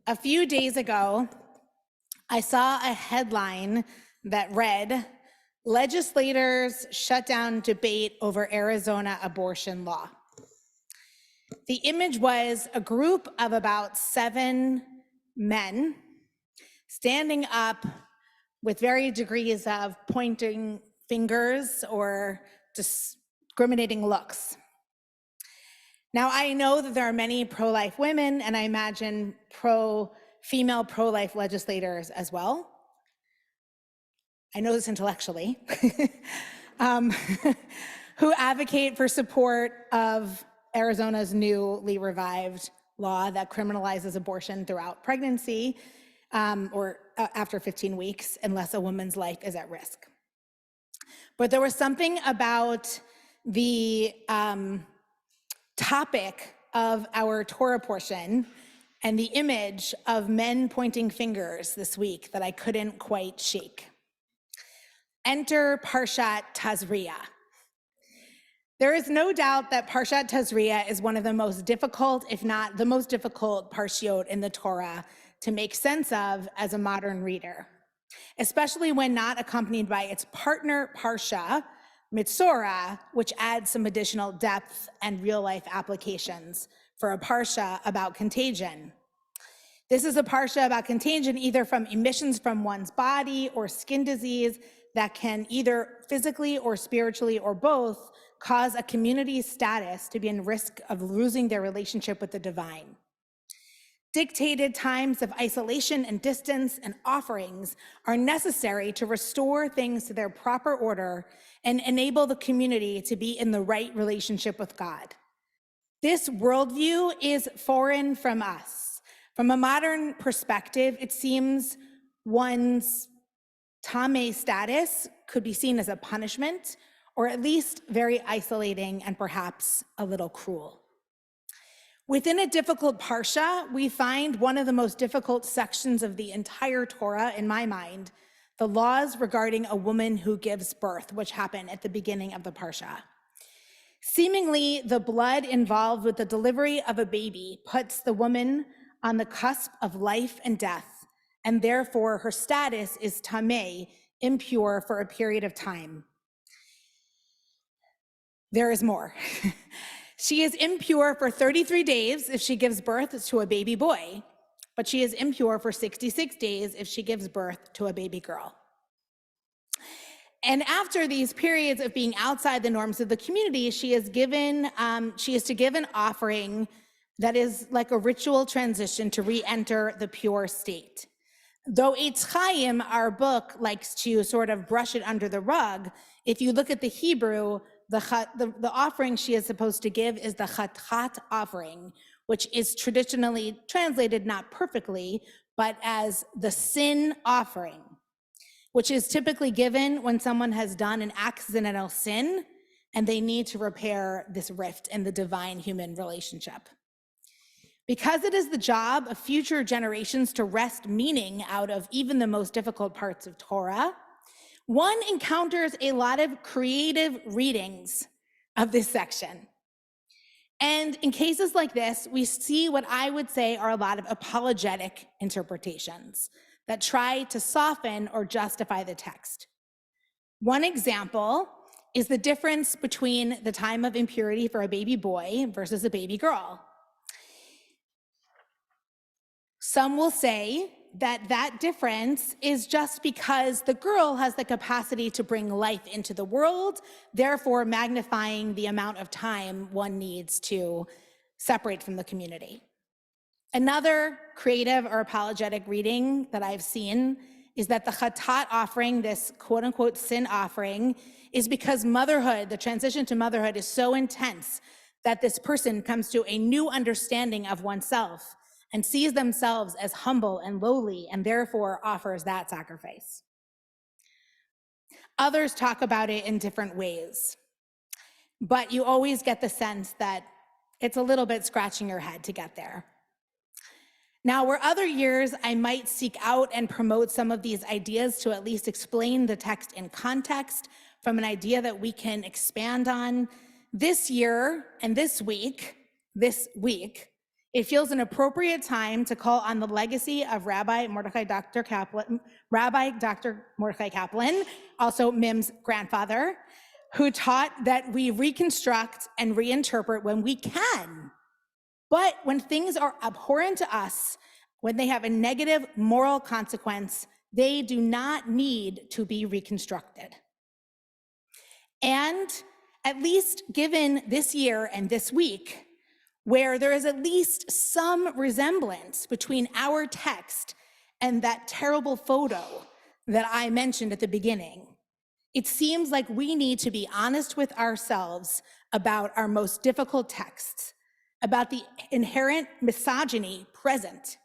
A few days ago, I saw a headline that read, "Legislators shut down debate over Arizona abortion law." The image was a group of about 7 men standing up with varying degrees of pointing fingers or discriminating looks. Now, I know that there are many pro-life women, and I imagine female pro-life legislators as well. I know this intellectually, who advocate for support of Arizona's newly revived law that criminalizes abortion throughout pregnancy or after 15 weeks, unless a woman's life is at risk. But there was something about the topic of our Torah portion and the image of men pointing fingers this week that I couldn't quite shake. Enter Parshat Tazria. There is no doubt that Parshat Tazria is one of the most difficult, if not the most difficult parshiot in the Torah to make sense of as a modern reader, especially when not accompanied by its partner parsha, Mitzorah, which adds some additional depth and real-life applications for a parsha about contagion. This is a parsha about contagion either from emissions from one's body or skin disease that can either physically or spiritually or both cause a community's status to be in risk of losing their relationship with the divine. Dictated times of isolation and distance and offerings are necessary to restore things to their proper order and enable the community to be in the right relationship with God. This worldview is foreign from us. From a modern perspective, it seems one's Tameh status could be seen as a punishment, or at least very isolating and perhaps a little cruel. Within a difficult parsha, we find one of the most difficult sections of the entire Torah, in my mind, the laws regarding a woman who gives birth, which happen at the beginning of the parsha. Seemingly, the blood involved with the delivery of a baby puts the woman on the cusp of life and death, and therefore her status is tameh, impure for a period of time. There is more. She is impure for 33 days if she gives birth to a baby boy, but she is impure for 66 days if she gives birth to a baby girl. And after these periods of being outside the norms of the community, she is to give an offering that is like a ritual transition to re-enter the pure state. Though Eitz Chaim, our book, likes to sort of brush it under the rug, if you look at the Hebrew, the offering she is supposed to give is the chatchat offering, which is traditionally translated not perfectly, but as the sin offering, which is typically given when someone has done an accidental sin and they need to repair this rift in the divine-human relationship. Because it is the job of future generations to wrest meaning out of even the most difficult parts of Torah, one encounters a lot of creative readings of this section. And in cases like this, we see what I would say are a lot of apologetic interpretations that try to soften or justify the text. One example is the difference between the time of impurity for a baby boy versus a baby girl. Some will say that that difference is just because the girl has the capacity to bring life into the world, therefore magnifying the amount of time one needs to separate from the community. Another creative or apologetic reading that I've seen is that the chatat offering, this quote unquote sin offering, is because motherhood, the transition to motherhood is so intense that this person comes to a new understanding of oneself and sees themselves as humble and lowly, and therefore offers that sacrifice. Others talk about it in different ways, but you always get the sense that it's a little bit scratching your head to get there. Now, where other years I might seek out and promote some of these ideas to at least explain the text in context from an idea that we can expand on, this year and this week, it feels an appropriate time to call on the legacy of Rabbi Dr. Mordecai Kaplan, also Mim's grandfather, who taught that we reconstruct and reinterpret when we can. But when things are abhorrent to us, when they have a negative moral consequence, they do not need to be reconstructed. And at least given this year and this week, where there is at least some resemblance between our text and that terrible photo that I mentioned at the beginning, it seems like we need to be honest with ourselves about our most difficult texts, about the inherent misogyny present,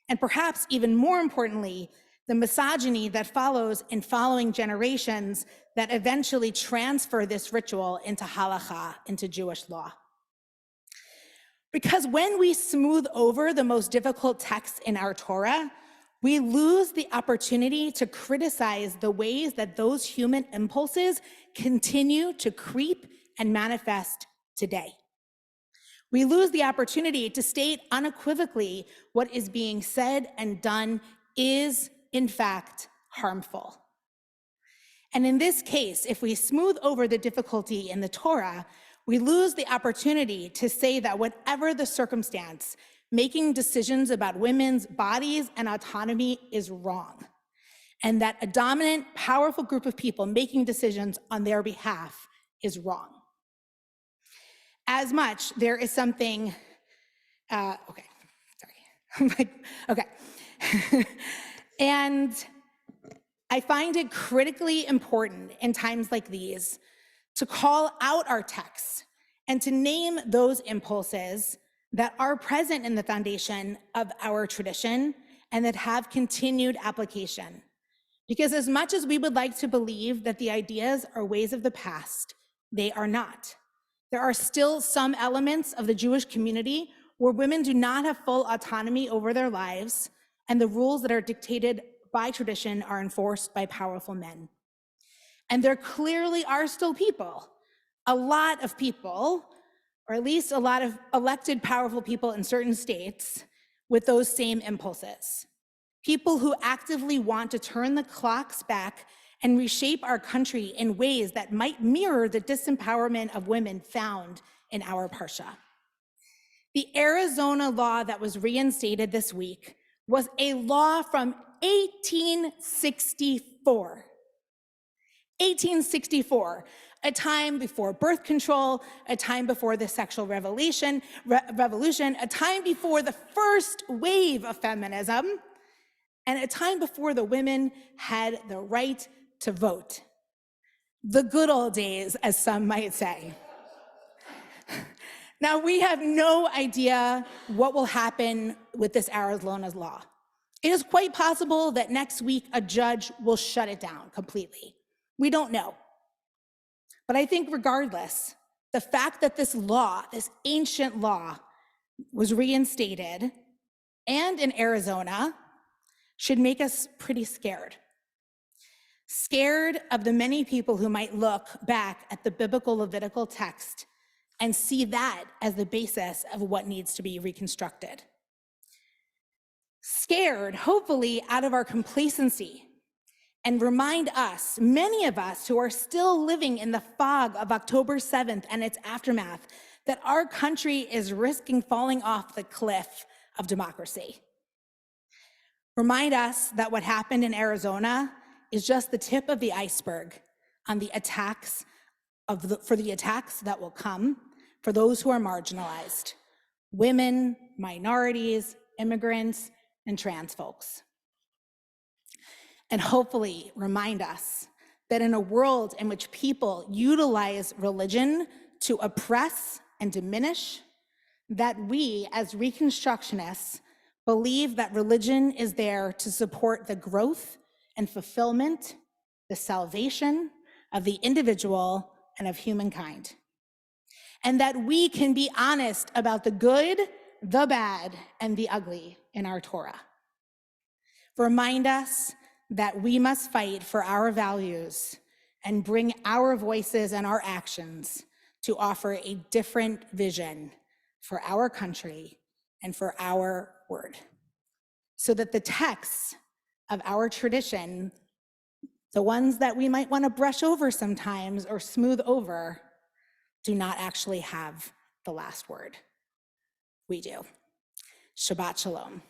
and perhaps even more importantly, the misogyny that follows in following generations that eventually transfer this ritual into halakha, into Jewish law. Because when we smooth over the most difficult texts in our Torah, we lose the opportunity to criticize the ways that those human impulses continue to creep and manifest today. We lose the opportunity to state unequivocally what is being said and done is, in fact, harmful. And in this case, if we smooth over the difficulty in the Torah, we lose the opportunity to say that whatever the circumstance, making decisions about women's bodies and autonomy is wrong, and that a dominant, powerful group of people making decisions on their behalf is wrong. As much, there is something, And I find it critically important in times like these to call out our texts and to name those impulses that are present in the foundation of our tradition and that have continued application. Because as much as we would like to believe that the ideas are ways of the past, they are not. There are still some elements of the Jewish community where women do not have full autonomy over their lives, and the rules that are dictated by tradition are enforced by powerful men. And there clearly are still people, a lot of people, or at least a lot of elected powerful people in certain states with those same impulses. People who actively want to turn the clocks back and reshape our country in ways that might mirror the disempowerment of women found in our Parsha. The Arizona law that was reinstated this week was a law from 1864. 1864, a time before birth control, a time before the sexual revolution, a time before the first wave of feminism, and a time before the women had the right to vote. The good old days, as some might say. Now, we have no idea what will happen with this Arizona law. It is quite possible that next week a judge will shut it down completely. We don't know. But I think regardless, the fact that this law, this ancient law, was reinstated and in Arizona should make us pretty scared. Scared of the many people who might look back at the biblical Levitical text and see that as the basis of what needs to be reconstructed. Scared, hopefully, out of our complacency and remind us, many of us who are still living in the fog of October 7th and its aftermath, that our country is risking falling off the cliff of democracy. Remind us that what happened in Arizona is just the tip of the iceberg on the attacks for the attacks that will come for those who are marginalized, women, minorities, immigrants, and trans folks. And hopefully remind us that in a world in which people utilize religion to oppress and diminish, that we as Reconstructionists believe that religion is there to support the growth and fulfillment, the salvation of the individual and of humankind. And that we can be honest about the good, the bad, and the ugly in our Torah. Remind us that we must fight for our values and bring our voices and our actions to offer a different vision for our country and for our word, so that the texts of our tradition, the ones that we might want to brush over sometimes or smooth over, do not actually have the last word. We do. Shabbat shalom.